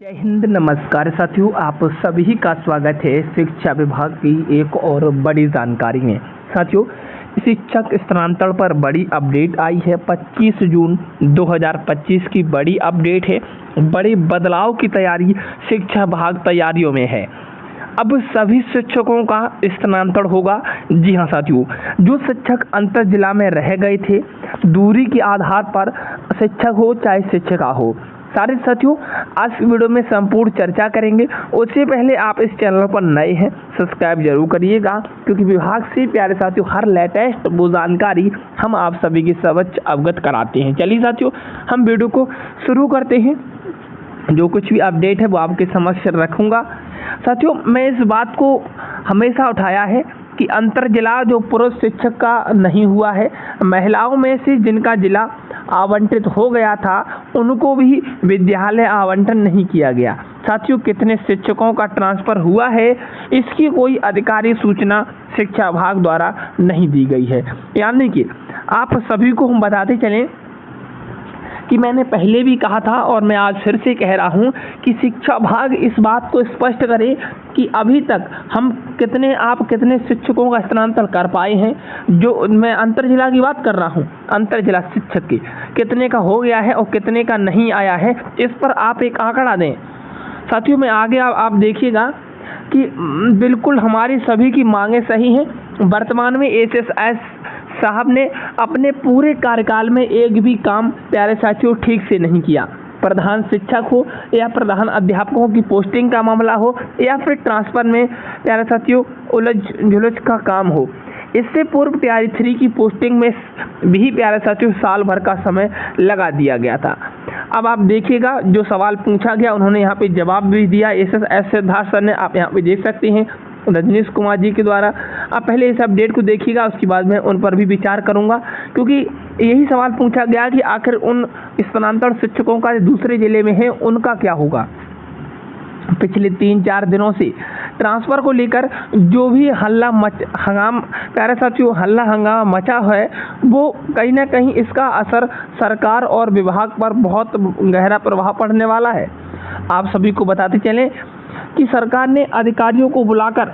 जय हिंद, नमस्कार साथियों। आप सभी का स्वागत है शिक्षा विभाग की एक और बड़ी जानकारी में। साथियों, शिक्षक स्थानांतरण पर बड़ी अपडेट आई है। 25 जून 2025 की बड़ी अपडेट है। बड़े बदलाव की तैयारी शिक्षा विभाग तैयारियों में है। अब सभी शिक्षकों का स्थानांतरण होगा। जी हाँ साथियों, जो शिक्षक अंतर जिला में रह गए थे, दूरी के आधार पर शिक्षक हो चाहे शिक्षिका हो, सारे साथियों आज वीडियो में संपूर्ण चर्चा करेंगे। उससे पहले आप इस चैनल पर नए हैं, सब्सक्राइब जरूर करिएगा, क्योंकि विभाग से प्यारे साथियों हर लेटेस्ट वो जानकारी हम आप सभी के समक्ष अवगत कराते हैं। चलिए साथियों, हम वीडियो को शुरू करते हैं। जो कुछ भी अपडेट है वो आपके समक्ष रखूँगा। साथियों, मैं इस बात को हमेशा उठाया है कि अंतर जिला जो पुरुष शिक्षक का नहीं हुआ है, महिलाओं में से जिनका जिला आवंटित हो गया था उनको भी विद्यालय आवंटन नहीं किया गया। साथियों, कितने शिक्षकों का ट्रांसफ़र हुआ है इसकी कोई आधिकारिक सूचना शिक्षा विभाग द्वारा नहीं दी गई है। यानी कि आप सभी को हम बताते चलें कि मैंने पहले भी कहा था और मैं आज फिर से कह रहा हूं कि शिक्षा विभाग इस बात को स्पष्ट करे कि अभी तक हम कितने शिक्षकों का स्थानांतरण कर पाए हैं। जो मैं अंतर जिला की बात कर रहा हूं, अंतर जिला शिक्षक की कितने का हो गया है और कितने का नहीं आया है, इस पर आप एक आंकड़ा दें। साथियों, मैं आगे आप देखिएगा कि बिल्कुल हमारी सभी की मांगें सही हैं। वर्तमान में एसएसएस साहब ने अपने पूरे कार्यकाल में एक भी काम प्यारे साथियों ठीक से नहीं किया। प्रधान शिक्षक हो या प्रधान अध्यापकों की पोस्टिंग का मामला हो या फिर ट्रांसफ़र में प्यारे साथियों उलझ झुलझ का काम हो। इससे पूर्व टीआर 3 की पोस्टिंग में भी प्यारे साथियों साल भर का समय लगा दिया गया था। अब आप देखिएगा, जो सवाल पूछा गया उन्होंने यहाँ पे जवाब भी दिया। एसएस सिद्धार्थ सर ने, आप यहाँ पे देख सकते हैं, रजनीश कुमार जी के द्वारा। आप पहले इस अपडेट को देखिएगा, उसके बाद मैं उन पर भी विचार करूंगा, क्योंकि यही सवाल पूछा गया कि आखिर उन स्थानांतरण शिक्षकों का दूसरे जिले में है उनका क्या होगा। पिछले 3-4 दिनों से ट्रांसफ़र को लेकर जो भी हल्ला हंगामा मचा है, वो कहीं ना कहीं इसका असर सरकार और विभाग पर बहुत गहरा प्रभाव पड़ने वाला है। आप सभी को बताते चलें कि सरकार ने अधिकारियों को बुलाकर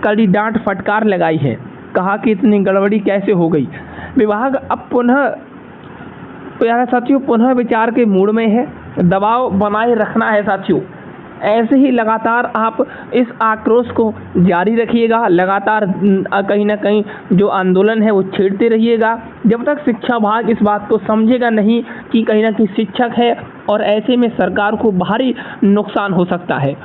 कड़ी डांट फटकार लगाई है। कहा कि इतनी गड़बड़ी कैसे हो गई। विभाग अब पुनः विचार के मूड में है। दबाव बनाए रखना है साथियों। ऐसे ही लगातार आप इस आक्रोश को जारी रखिएगा। लगातार कहीं ना कहीं जो आंदोलन है वो छेड़ते रहिएगा, जब तक शिक्षा विभाग इस बात को समझेगा नहीं कि कहीं ना कहीं शिक्षक है और ऐसे में सरकार को भारी नुकसान हो सकता है।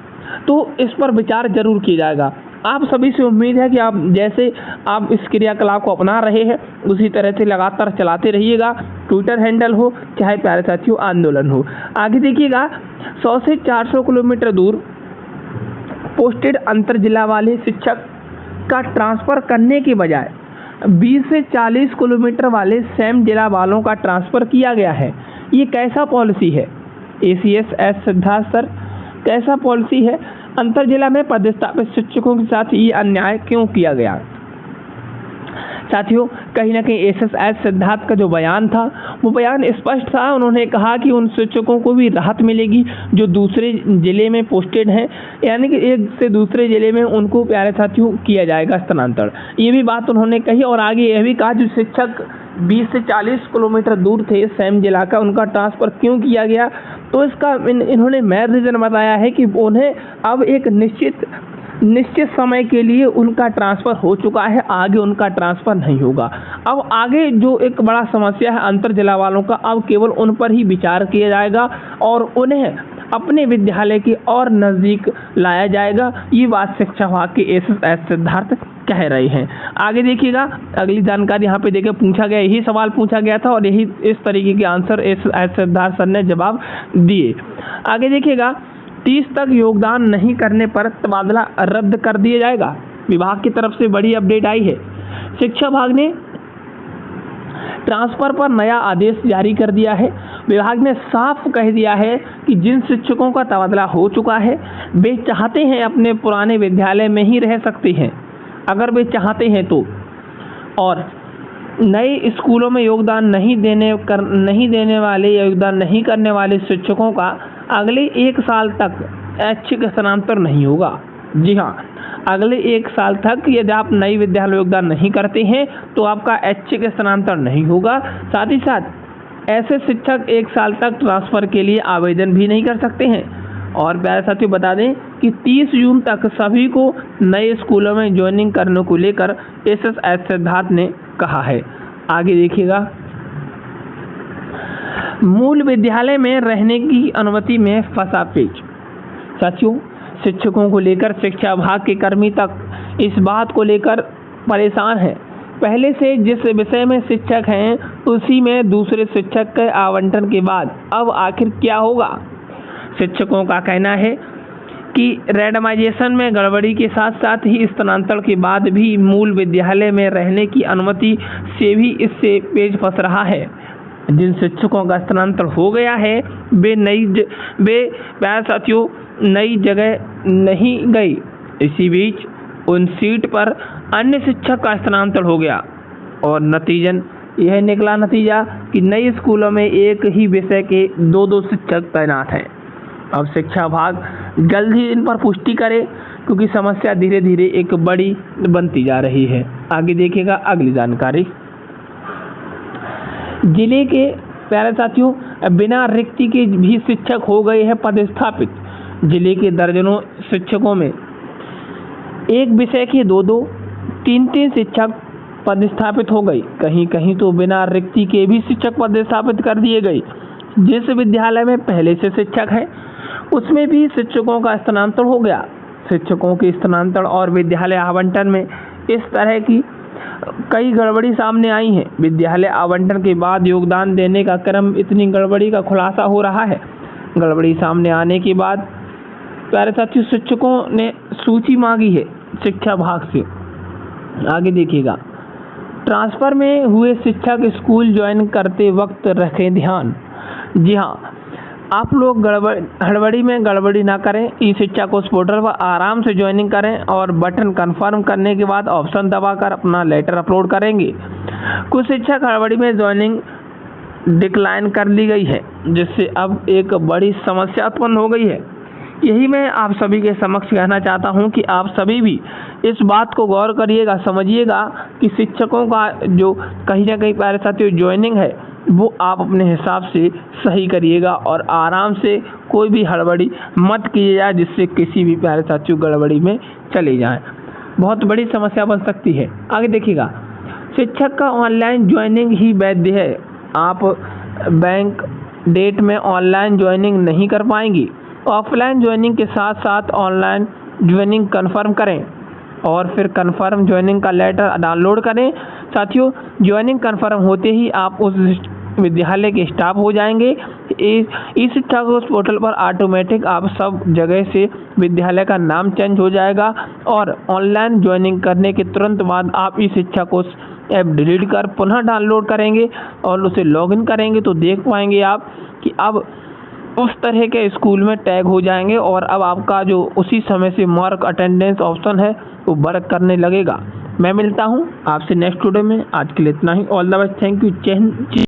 तो इस पर विचार जरूर किया जाएगा। आप सभी से उम्मीद है कि आप जैसे आप इस क्रियाकलाप को अपना रहे हैं उसी तरह से लगातार चलाते रहिएगा। ट्विटर हैंडल हो चाहे प्यारे साथियों आंदोलन हो। आगे देखिएगा, 100 से 400 किलोमीटर दूर पोस्टेड अंतर जिला वाले शिक्षक का ट्रांसफ़र करने के बजाय 20 से 40 किलोमीटर वाले सेम जिला वालों का ट्रांसफ़र किया गया है। ये कैसा पॉलिसी है एसीएस सिद्धार्थ सर, कैसा पॉलिसी है? अंतर जिला में पदस्थापित शिक्षकों के साथ ये अन्याय क्यों किया गया? साथियों, कहीं ना कहीं एसएस सिद्धार्थ का जो बयान था वो बयान स्पष्ट था। उन्होंने कहा कि उन शिक्षकों को भी राहत मिलेगी जो दूसरे जिले में पोस्टेड हैं, यानी कि एक से दूसरे जिले में उनको प्यारे साथियों किया जाएगा स्थानांतरण। ये भी बात उन्होंने कही और आगे यह भी कहा जो शिक्षक 20 से 40 किलोमीटर दूर थे सेम जिला का, उनका ट्रांसफ़र क्यों किया गया। तो इसका इन्होंने मेन रीज़न बताया है कि उन्हें अब एक निश्चित समय के लिए उनका ट्रांसफ़र हो चुका है, आगे उनका ट्रांसफ़र नहीं होगा। अब आगे जो एक बड़ा समस्या है अंतर जिला वालों का, अब केवल उन पर ही विचार किया जाएगा और उन्हें अपने विद्यालय के और नज़दीक लाया जाएगा। ये बात शिक्षा विभाग के एसएस सिद्धार्थ कह रहे हैं। आगे देखिएगा, अगली जानकारी यहाँ पे देखिए, पूछा गया यही सवाल पूछा गया था और यही इस तरीके के आंसर एसएस सिद्धार्थ सर ने जवाब दिए। आगे देखिएगा, 30 तक योगदान नहीं करने पर तबादला रद्द कर दिया जाएगा। विभाग की तरफ से बड़ी अपडेट आई है। शिक्षा विभाग ने ट्रांसफ़र पर नया आदेश जारी कर दिया है। विभाग ने साफ कह दिया है कि जिन शिक्षकों का तबादला हो चुका है वे चाहते हैं अपने पुराने विद्यालय में ही रह सकते हैं, अगर वे चाहते हैं तो, और नए स्कूलों में योगदान नहीं देने वाले या योगदान नहीं करने वाले शिक्षकों का अगले 1 साल तक ऐच्छिक स्थानांतरण नहीं होगा। जी हाँ, अगले 1 साल तक यदि आप नई विद्यालय योगदान नहीं करते हैं तो आपका ऐच्छिक स्थानांतरण नहीं होगा। साथ ही साथ ऐसे शिक्षक 1 साल तक ट्रांसफ़र के लिए आवेदन भी नहीं कर सकते हैं। और प्यारे साथियों, बता दें कि 30 जून तक सभी को नए स्कूलों में ज्वाइनिंग करने को लेकर एसएस सिद्धार्थ ने कहा है। आगे देखिएगा, मूल विद्यालय में रहने की अनुमति में फंसा पेच। साथियों, शिक्षकों को लेकर शिक्षा विभाग के कर्मी तक इस बात को लेकर परेशान हैं। पहले से जिस विषय में शिक्षक हैं उसी में दूसरे शिक्षक के आवंटन के बाद अब आखिर क्या होगा। शिक्षकों का कहना है कि रैंडमाइजेशन में गड़बड़ी के साथ साथ ही स्थानांतरण के बाद भी मूल विद्यालय में रहने की अनुमति से भी इससे पेच फंस रहा है। जिन शिक्षकों का स्थानांतरण हो गया है वे प्यारे साथियों नई जगह नहीं गए। इसी बीच उन सीट पर अन्य शिक्षक का स्थानांतरण हो गया और नतीजन यह निकला नतीजा कि नए स्कूलों में एक ही विषय के 2-2 शिक्षक तैनात हैं। अब शिक्षा विभाग जल्द ही इन पर पुष्टि करे क्योंकि समस्या धीरे धीरे एक बड़ी बनती जा रही है। आगे देखिएगा अगली जानकारी। जिले के प्यारे साथियों बिना रिक्ति के भी शिक्षक हो गए हैं पदस्थापित। जिले के दर्जनों शिक्षकों में एक विषय के 2-2, 3-3 शिक्षक पदस्थापित हो गए। कहीं कहीं तो बिना रिक्ति के भी शिक्षक पदस्थापित कर दिए गए। जिस विद्यालय में पहले से शिक्षक हैं उसमें भी शिक्षकों का स्थानांतरण हो गया। शिक्षकों के स्थानांतरण और विद्यालय आवंटन में इस तरह की कई गड़बड़ी सामने आई है। विद्यालय आवंटन के बाद योगदान देने का क्रम इतनी गड़बड़ी का खुलासा हो रहा है। गड़बड़ी सामने आने के बाद प्यारे साथियों शिक्षकों ने सूची मांगी है शिक्षा विभाग से। आगे देखिएगा, ट्रांसफ़र में हुए शिक्षक स्कूल ज्वाइन करते वक्त रखें ध्यान। जी हाँ, आप लोग हड़बड़ी में गड़बड़ी ना करें। ई शिक्षा कोष पोर्टल पर आराम से ज्वाइनिंग करें और बटन कंफर्म करने के बाद ऑप्शन दबाकर अपना लेटर अपलोड करेंगे। कुछ शिक्षक हड़बड़ी में ज्वाइनिंग डिक्लाइन कर ली गई है जिससे अब एक बड़ी समस्या उत्पन्न हो गई है। यही मैं आप सभी के समक्ष कहना चाहता हूं कि आप सभी भी इस बात को गौर करिएगा, समझिएगा कि शिक्षकों का जो कहीं ना कहीं प्यारे साथियों ज्वाइनिंग है वो आप अपने हिसाब से सही करिएगा और आराम से कोई भी हड़बड़ी मत कीजिएगा जिससे किसी भी प्यारे साथियों गड़बड़ी में चले जाएं। बहुत बड़ी समस्या बन सकती है। आगे देखिएगा, शिक्षक का ऑनलाइन ज्वाइनिंग ही वैध है। आप बैंक डेट में ऑनलाइन ज्वाइनिंग नहीं कर पाएंगी। ऑफलाइन ज्वाइनिंग के साथ साथ ऑनलाइन ज्वाइनिंग कन्फर्म करें और फिर कन्फर्म ज्वाइनिंग का लेटर डाउनलोड करें। साथियों, ज्वाइनिंग कन्फर्म होते ही आप उस विद्यालय के स्टाफ हो जाएंगे। इस शिक्षा कोष पोर्टल पर ऑटोमेटिक आप सब जगह से विद्यालय का नाम चेंज हो जाएगा और ऑनलाइन ज्वाइनिंग करने के तुरंत बाद आप इस शिक्षा कोष ऐप डिलीट कर पुनः डाउनलोड करेंगे और उसे लॉगिन करेंगे तो देख पाएंगे आप कि अब उस तरह के स्कूल में टैग हो जाएंगे और अब आपका जो उसी समय से मार्क अटेंडेंस ऑप्शन है वो वर्क करने लगेगा। मैं मिलता हूँ आपसे नेक्स्ट वीडियो में। आज के लिए इतना ही। All the best. Thank you. जय हिंद।